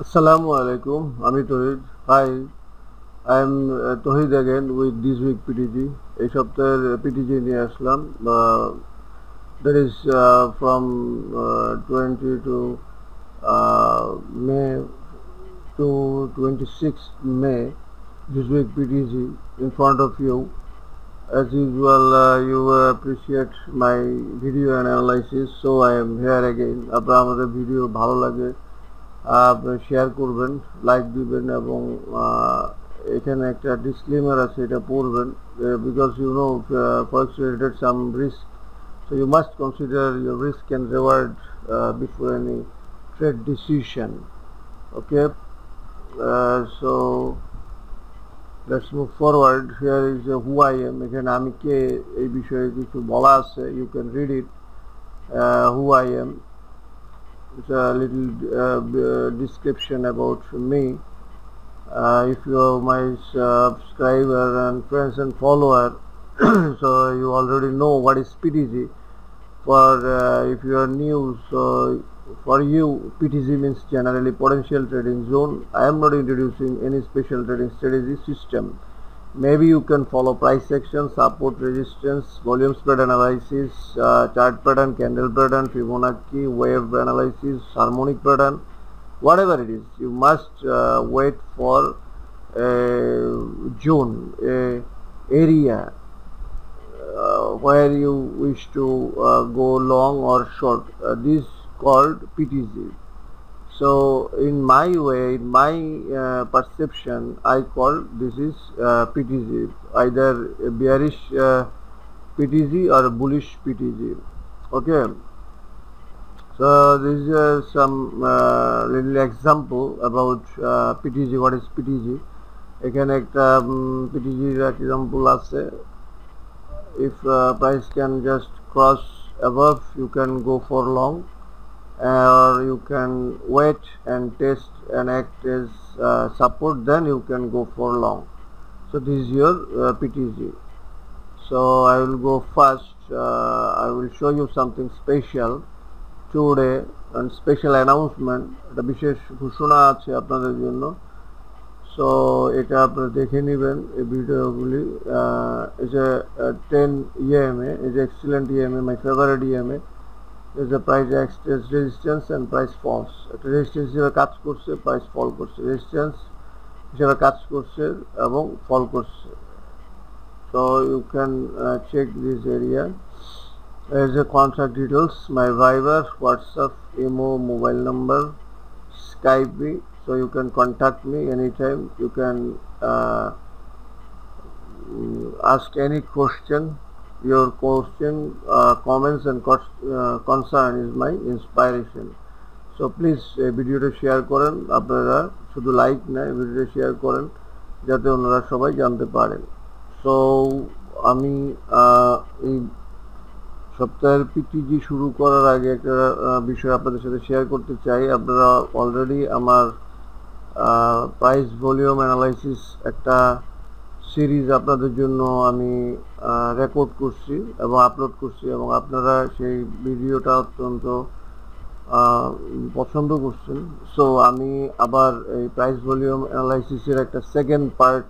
Assalamu alaikum. আমি তহিদ. Hi, I am Tohid again with this week PTG. এই সপ্তাহের PTG নিয়ে আসলাম. That is from 20 to May to 26th May. This week PTG in front of you. As usual, you appreciate my video and analysis, so I am here again. আপনার আমাদের video ভালো লাগে share করবেন, like দিবেন এবং এখানে একটা disclaimer আছে, এটা পড়বেন because you know forex related some risk, so you must consider your risk and reward before any trade decision. Okay, so let's move forward. Here is who I am. এখানে আমি কে এই বিষয়ে কিছু বলা আছে, you can read it. Who I am, it's a little description about me. If you are my subscriber and friends and follower, so you already know what is PTG. For if you are new, so for you PTG means generally potential trading zone. I am not introducing any special trading strategy system. Maybe you can follow price action, support, resistance, volume spread analysis, chart pattern, candle pattern, Fibonacci, wave analysis, harmonic pattern, whatever it is. You must wait for a zone, a area where you wish to go long or short. This called PTG. So in my way, in my perception, I call this is PTG, either a bearish PTG or a bullish PTG. Okay, so this is some little example about PTG. What is PTG? এখানে একটা PTG example আছে. If price can just cross above, you can go for long, or you can wait and test and act as support, then you can go for long. So this is your PTG. So I will go first. I will show you something special today and special announcement. একটা বিশেষ ঘোষণা আছে আপনাদের জন্য, so এটা আপনারা দেখে নেবেন এই ভিডিওগুলি. is a 10 EMA, is excellent EMA, my favorite EMA. Is the price acts as resistance and price falls. একটা রেজিস্ট্যান্স হিসেবে কাজ করছে, প্রাইস ফল করছে, রেজিস্ট্যান্স হিসেবে কাজ করছে এবং ফল করছে. So you can check this area. There is a contact details, my Viber, WhatsApp, email, mobile number, Skype me, so you can contact me anytime. You can ask any question. Your question, comments and concern is my inspiration. So please ভিডিওটা share করেন. আপনারা শুধু like না, ভিডিওটা share করেন যাতে ওনারা সবাই জানতে পারেন. সো আমি এই সপ্তাহের পিটিজি শুরু করার আগে একটা বিষয় আপনাদের সাথে শেয়ার করতে চাই. আপনারা অলরেডি আমার প্রাইস ভলিউম অ্যানালাইসিস একটা সিরিজ আপনাদের জন্য আমি রেকর্ড করছি এবং আপলোড করছি, এবং আপনারা সেই ভিডিওটা অত্যন্ত পছন্দ করছেন. সো আমি আবার এই প্রাইস ভলিউম অ্যানালাইসিসের একটা সেকেন্ড পার্ট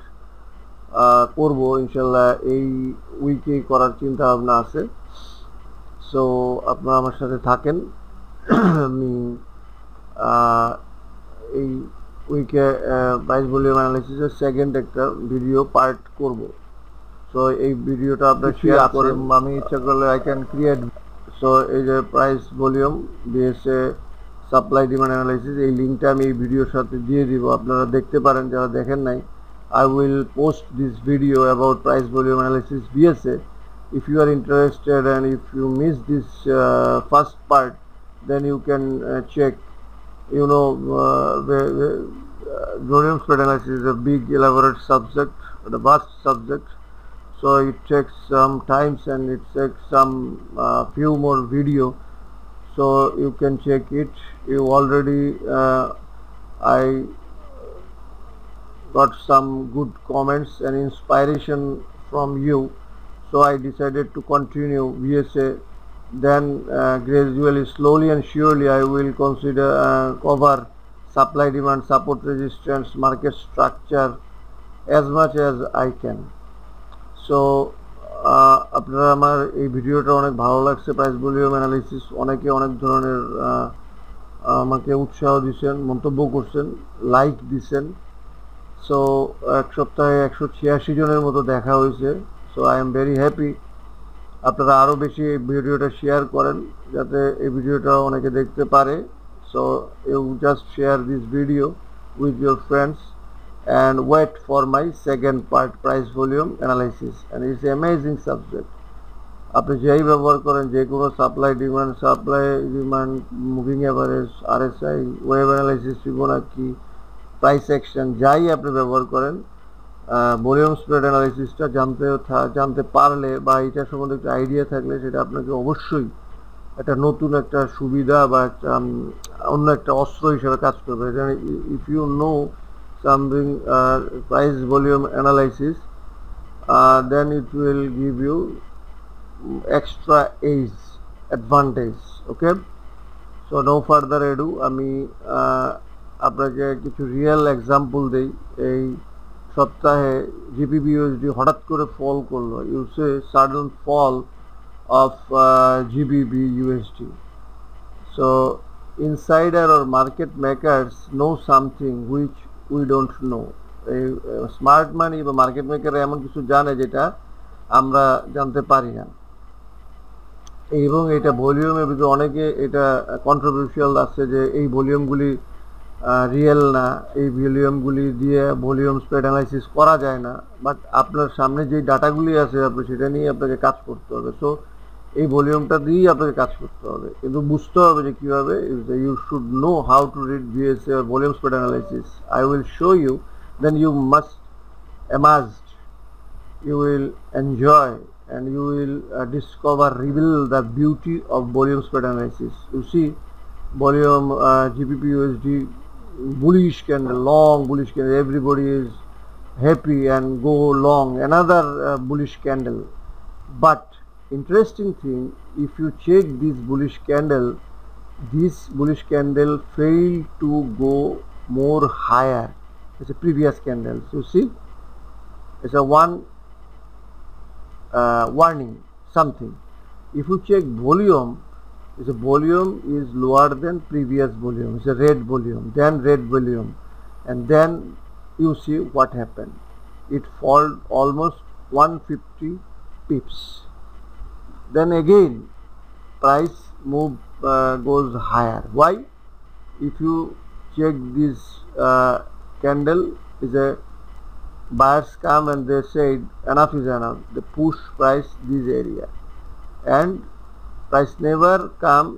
করব ইনশাল্লাহ, এই উইকেই করার চিন্তা ভাবনা আছে. সো আপনারা আমার সাথে থাকেন. আমি এই উইকে প্রাইস ভলিউম অ্যানালাইসিসের সেকেন্ড একটা ভিডিও পার্ট করব. সো এই ভিডিওটা আপনারা শেয়ার করেন, আমি ইচ্ছা করলে আই ক্যান ক্রিয়েট. সো এই যে price volume BSA supply demand analysis, এই লিঙ্কটা আমি এই ভিডিওর সাথে দিয়ে দিব, আপনারা দেখতে পারেন যারা দেখেন নাই. I will post this video about price volume analysis BSA. If you are interested and if you miss this first part, then you can check. You know, volume spread analysis is a big elaborate subject, a vast subject, so it takes some times and it takes some few more video, so you can check it. You already I got some good comments and inspiration from you, so I decided to continue VSA. Then gradually, slowly and surely I will consider cover supply demand, support resistance, market structure as much as I can. So আপনারা আমার এই ভিডিওটা অনেক ভালো লাগছে, price volume analysis অনেকে অনেক ধরনের আমাকে উৎসাহ দিচ্ছেন, মন্তব্য করছেন, লাইক দিচ্ছেন। সো এক সপ্তাহে 186 জনের মতো দেখা হয়েছে। So I am very happy. আপনারা আরও বেশি এই ভিডিওটা শেয়ার করেন যাতে এই ভিডিওটা অনেকে দেখতে পারে। So you just share this video with your friends and wait for my second part, price volume analysis, and it's an amazing subject. আপনি যেই ব্যবহার করেন, যে কোনো supply demand, moving average, RSI, wave analysis, Fibonacci, price action, যাই আপনি ব্যবহার করেন, ভলিউম স্প্রেড অ্যানালাইসিসটা জানতে পারলে বা এটার সম্বন্ধে একটা আইডিয়া থাকলে সেটা আপনাকে অবশ্যই একটা নতুন একটা সুবিধা বা একটা অন্য একটা অস্ত্র হিসেবে কাজ করবে। If you know something price volume analysis, then it will give you extra edge advantage. Okay, so no further ado, আমি আপনাকে কিছু রিয়েল এক্সাম্পল দেই। এই সপ্তাহে GBP/USD হঠাৎ করে ফল করলো, you see sudden fall of GBP/USD. So insider or market makers know something which we don't know. Smart মানি বা মার্কেট মেকাররা এমন কিছু জানে যেটা আমরা জানতে পারি না, এবং এটা ভলিউমের ভিতরে অনেকে এটা কন্ট্রোভার্সিয়াল আছে যে এই ভলিউমগুলি রিয়েল না, এই ভলিউমগুলি দিয়ে ভলিউম স্প্রেড অ্যানালাইসিস করা যায় না। বাট আপনার সামনে যে ডাটাগুলি আছে আপনি সেটা নিয়ে আপনাকে কাজ করতে হবে। সো এই ভলিউমটা দিয়েই আপনাকে কাজ করতে হবে, কিন্তু বুঝতে হবে যে কীভাবে। You should know how to read VSA or volume spread analysis. I will show you, then you must amazed, you will enjoy, and you will reveal the beauty of volume spread analysis. You see, volume GBP/USD bullish candle, long bullish candle, everybody is happy and go long, another bullish candle. But interesting thing, if you check this bullish candle failed to go more higher. It's a previous candle. So you see, it's a one warning something. If you check volume, volume is lower than previous volume. It's a red volume, then red volume, and then you see what happened. It fall almost 150 pips. Then again price move goes higher. Why? If you check this candle, is a buyers come and they said enough is enough, they push price this area, and price never come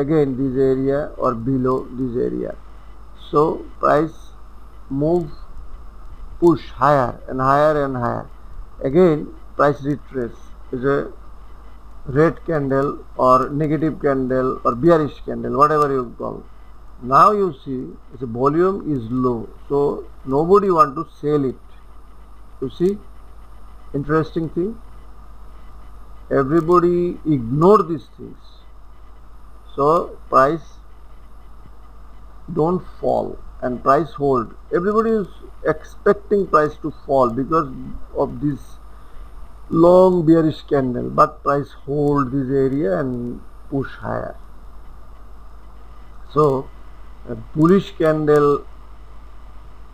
again this area or below this area. So price move, push higher and higher and higher. Again price retrace, is a red candle or negative candle or bearish candle, whatever you call. Now you see the volume is low, so nobody want to sell it. You see, interesting thing, everybody ignore these things. So price don't fall and price hold. Everybody is expecting price to fall because of this long bearish candle, but price hold this area and push higher. So a bullish candle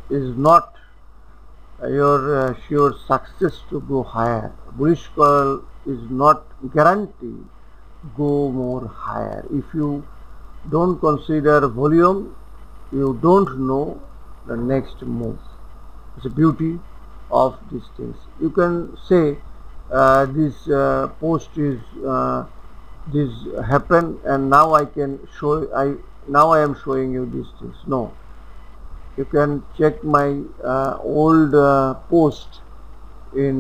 is not your sure success to go higher. Bullish candle is not guarantee go more higher. If you don't consider volume, you don't know the next move. It's the beauty of these things. You can say this post is this happened and now I can show, now I am showing you these things. No, you can check my old post in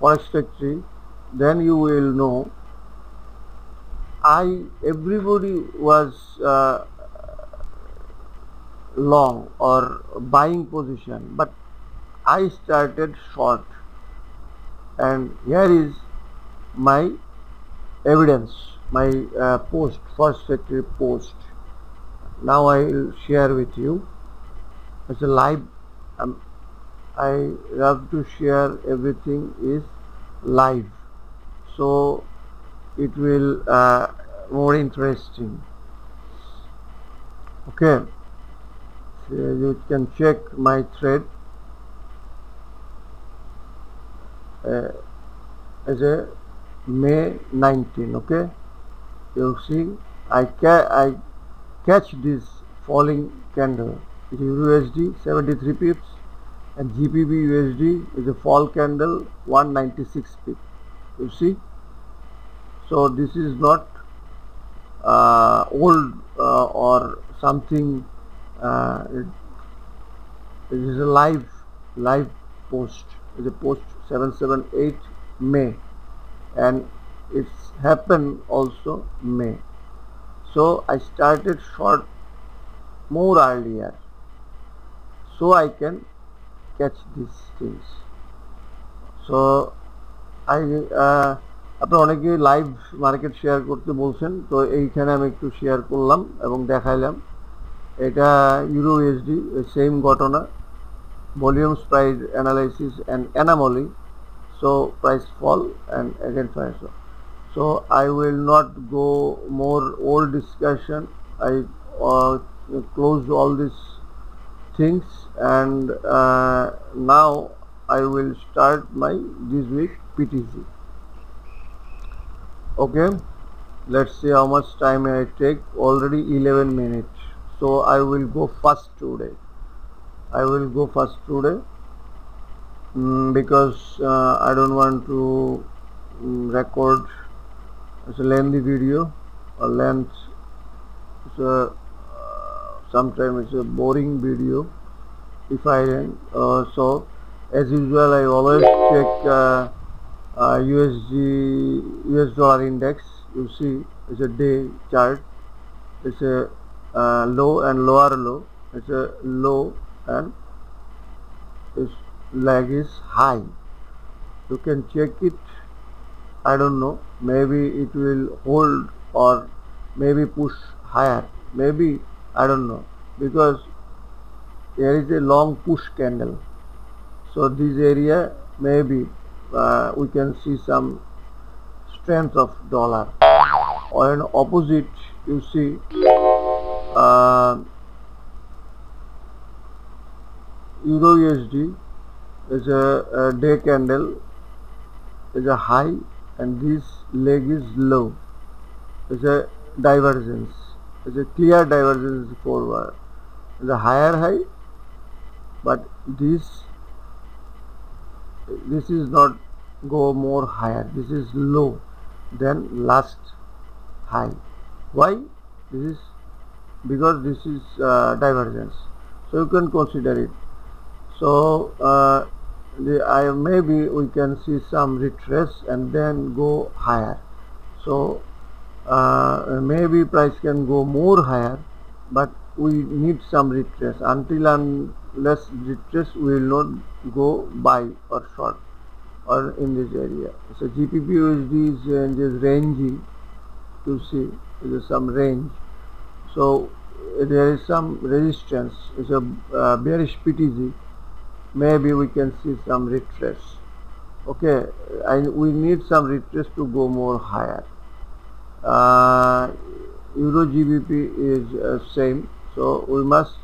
Forex Factory, then you will know everybody was long or buying position, but I started short, and here is my evidence, my post, Forex Factory post. Now I will share with you. it's a live. I have to share everything is live, so it will more interesting. Okay, so you can check my thread as a May 19. Okay, you see I catch this falling candle. It is USD 73 pips and GBP USD is a fall candle 196 pips. You see, so this is not old or something. It is a live post. It's a post 778 May, and it's happened also May. So I started short more earlier, so I can catch these things. So I আপনারা অনেকে live market share করতে বলছেন, তো এইখানে আমি একটু share করলাম এবং দেখাইলাম। এটা ইউরো ইউএসডি সেম ঘটনা, volumes price analysis and anomaly, so price fall and again price fall. So I will not go more old discussion. I closed all these things, and now I will start my this week PTC. Okay, let's see how much time I take. Already 11 minutes, so I will go fast today. Because I don't want to record it's a lengthy video or length. It's a sometimes it's a boring video if I so as usual I always check US dollar index. You see it's a day chart. It's a low and lower low. It's a low and its leg is high. You can check it. I don't know, maybe it will hold or maybe push higher, maybe, I don't know, because there is a long push candle. So this area maybe we can see some strength of dollar, or an opposite you see Euro USD is a day candle is a high and this leg is low. It's a divergence. It's a clear divergence forward. It's a higher high, but this is not go more higher. This is low than last high. Why? This is because this is divergence. So you can consider it. So maybe we can see some retrace and then go higher. So maybe price can go more higher, but we need some retrace. Until unless retrace, we will not go buy or short or in this area. So GBP USD is just ranging. You see there is some range. So there is some resistance. It's a bearish PTZ. Maybe we can see some retrace. Okay, we need some retrace to go more higher. Euro GBP is same, so we must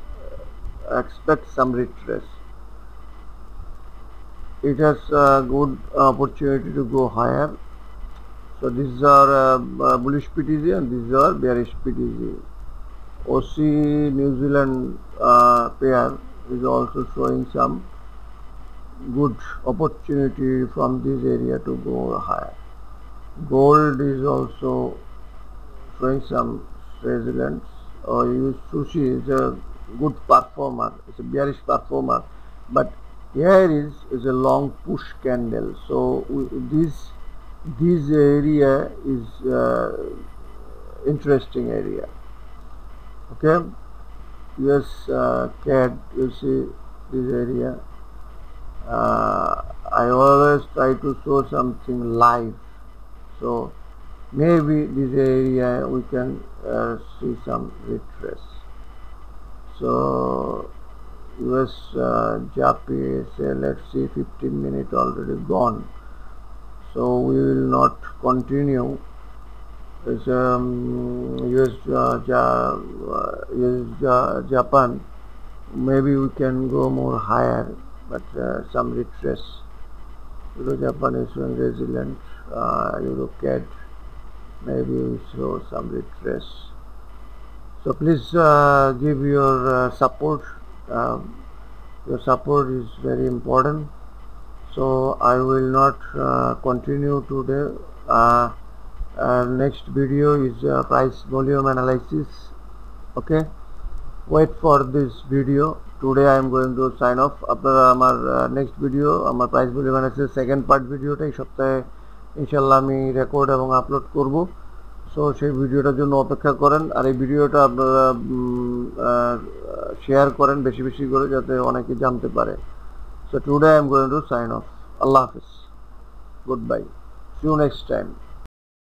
expect some retrace. It has a good opportunity to go higher. So these are bullish PTZ and these are bearish PTZ. OC New Zealand pair is also showing some good opportunity from this area to go higher. Gold is also showing some resilience. Sushi is a good performer. It's a bearish performer, but here is a long push candle. So this area is interesting area. Okay, yes, CAD, you see this area. I always try to show something live, so maybe this area we can see some retrace. So US Japi, say let's see, 15 minutes already gone, so we will not continue. It's Japan. Maybe we can go more higher, but some retrace. Euro Japan is showing resilient. Euro CAD, maybe we show some retrace. So please give your support. Your support is very important. So I will not continue today. Next video is price volume analysis. Okay, wait for this video. Today I am going to sign off. আপনারা আমার next video আমার price volume analysis second part ভিডিওটা এই সপ্তাহে ইনশাআল্লাহ আমি record এবং upload করব। সো সেই ভিডিওটার জন্য অপেক্ষা করেন, আর এই ভিডিওটা আপনারা শেয়ার করেন বেশি বেশি করে, যাতে অনেকে জানতে পারে। So today I am going to sign off. Allah Hafiz. Goodbye. See you next time.